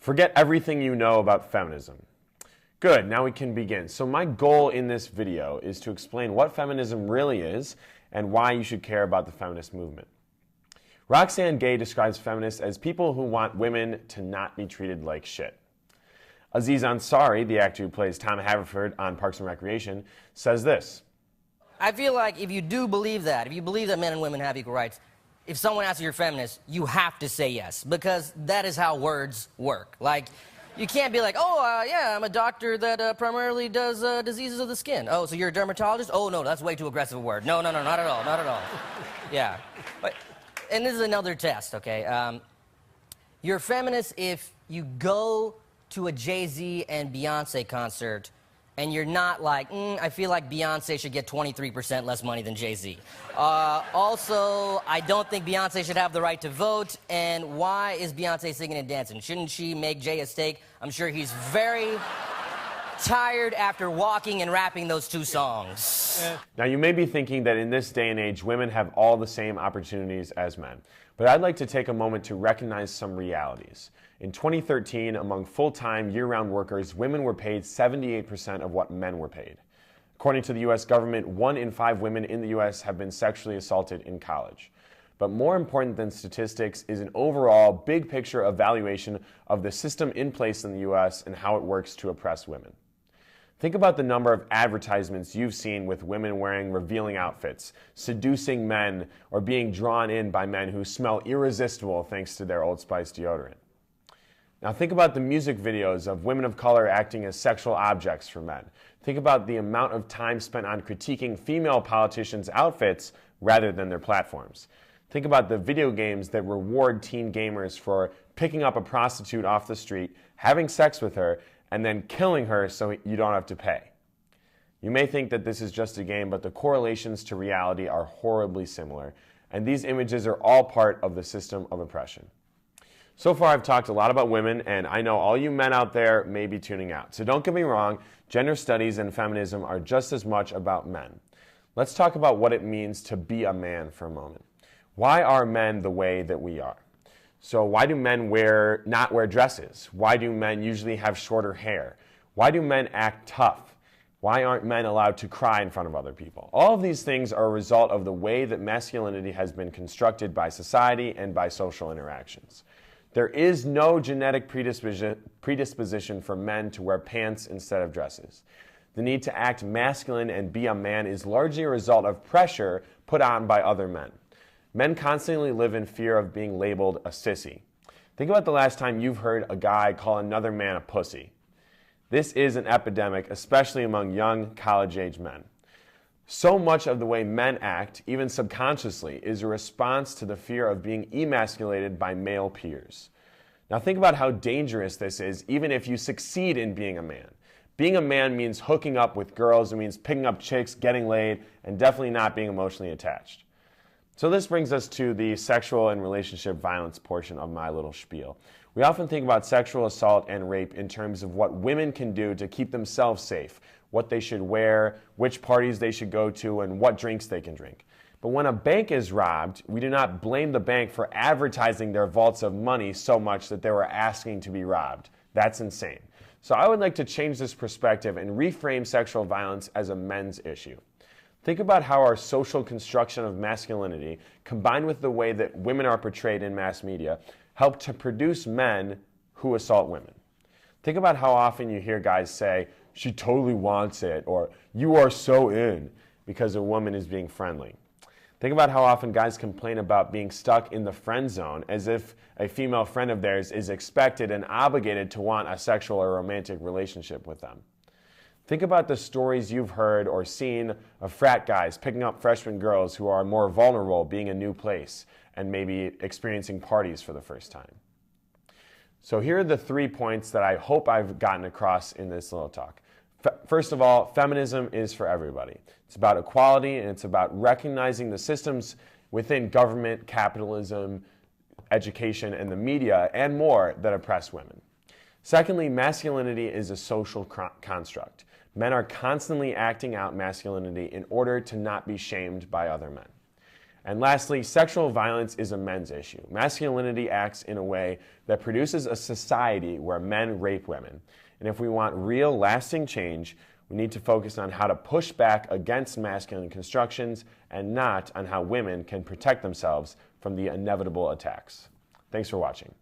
Forget everything you know about feminism. Good, now we can begin. So my goal in this video is to explain what feminism really is and why you should care about the feminist movement. Roxane Gay describes feminists as people who want women to not be treated like shit. Aziz Ansari, the actor who plays Tom Haverford on Parks and Recreation, says this. I feel like if you do believe that, if you believe that men and women have equal rights, if someone asks if you're a feminist, you have to say yes, because that is how words work. Like, you can't be like, yeah, I'm a doctor that primarily does diseases of the skin. Oh, so you're a dermatologist? Oh, no, that's way too aggressive a word. No, not at all, not at all. Yeah. And this is another test, okay? You're a feminist if you go to a Jay-Z and Beyonce concert and you're not like, I feel like Beyonce should get 23% less money than Jay-Z. Also, I don't think Beyonce should have the right to vote. And why is Beyonce singing and dancing? Shouldn't she make Jay a steak? I'm sure he's very tired after walking and rapping those two songs. Now, you may be thinking that in this day and age, women have all the same opportunities as men. But I'd like to take a moment to recognize some realities. In 2013, among full-time, year-round workers, women were paid 78% of what men were paid. According to the U.S. government, 1 in 5 women in the U.S. have been sexually assaulted in college. But more important than statistics is an overall big picture evaluation of the system in place in the U.S. and how it works to oppress women. Think about the number of advertisements you've seen with women wearing revealing outfits, seducing men, or being drawn in by men who smell irresistible thanks to their Old Spice deodorant. Now think about the music videos of women of color acting as sexual objects for men. Think about the amount of time spent on critiquing female politicians' outfits rather than their platforms. Think about the video games that reward teen gamers for picking up a prostitute off the street, having sex with her, and then killing her so you don't have to pay. You may think that this is just a game, but the correlations to reality are horribly similar, and these images are all part of the system of oppression. So far, I've talked a lot about women, and I know all you men out there may be tuning out. So don't get me wrong, gender studies and feminism are just as much about men. Let's talk about what it means to be a man for a moment. Why are men the way that we are? So why do men not wear dresses? Why do men usually have shorter hair? Why do men act tough? Why aren't men allowed to cry in front of other people? All of these things are a result of the way that masculinity has been constructed by society and by social interactions. There is no genetic predisposition for men to wear pants instead of dresses. The need to act masculine and be a man is largely a result of pressure put on by other men. Men constantly live in fear of being labeled a sissy. Think about the last time you've heard a guy call another man a pussy. This is an epidemic, especially among young, college-age men. So much of the way men act, even subconsciously, is a response to the fear of being emasculated by male peers. Now think about how dangerous this is, even if you succeed in being a man. Being a man means hooking up with girls, it means picking up chicks, getting laid, and definitely not being emotionally attached. So this brings us to the sexual and relationship violence portion of my little spiel. We often think about sexual assault and rape in terms of what women can do to keep themselves safe, what they should wear, which parties they should go to, and what drinks they can drink. But when a bank is robbed, we do not blame the bank for advertising their vaults of money so much that they were asking to be robbed. That's insane. So I would like to change this perspective and reframe sexual violence as a men's issue. Think about how our social construction of masculinity, combined with the way that women are portrayed in mass media, help to produce men who assault women. Think about how often you hear guys say, "She totally wants it," or "You are so in," because a woman is being friendly. Think about how often guys complain about being stuck in the friend zone, as if a female friend of theirs is expected and obligated to want a sexual or romantic relationship with them. Think about the stories you've heard or seen of frat guys picking up freshman girls who are more vulnerable being a new place and maybe experiencing parties for the first time. So here are the 3 points that I hope I've gotten across in this little talk. First of all, feminism is for everybody. It's about equality, and it's about recognizing the systems within government, capitalism, education, and the media, and more, that oppress women. Secondly, masculinity is a social construct. Men are constantly acting out masculinity in order to not be shamed by other men. And lastly, sexual violence is a men's issue. Masculinity acts in a way that produces a society where men rape women. And if we want real, lasting change, we need to focus on how to push back against masculine constructions and not on how women can protect themselves from the inevitable attacks. Thanks for watching.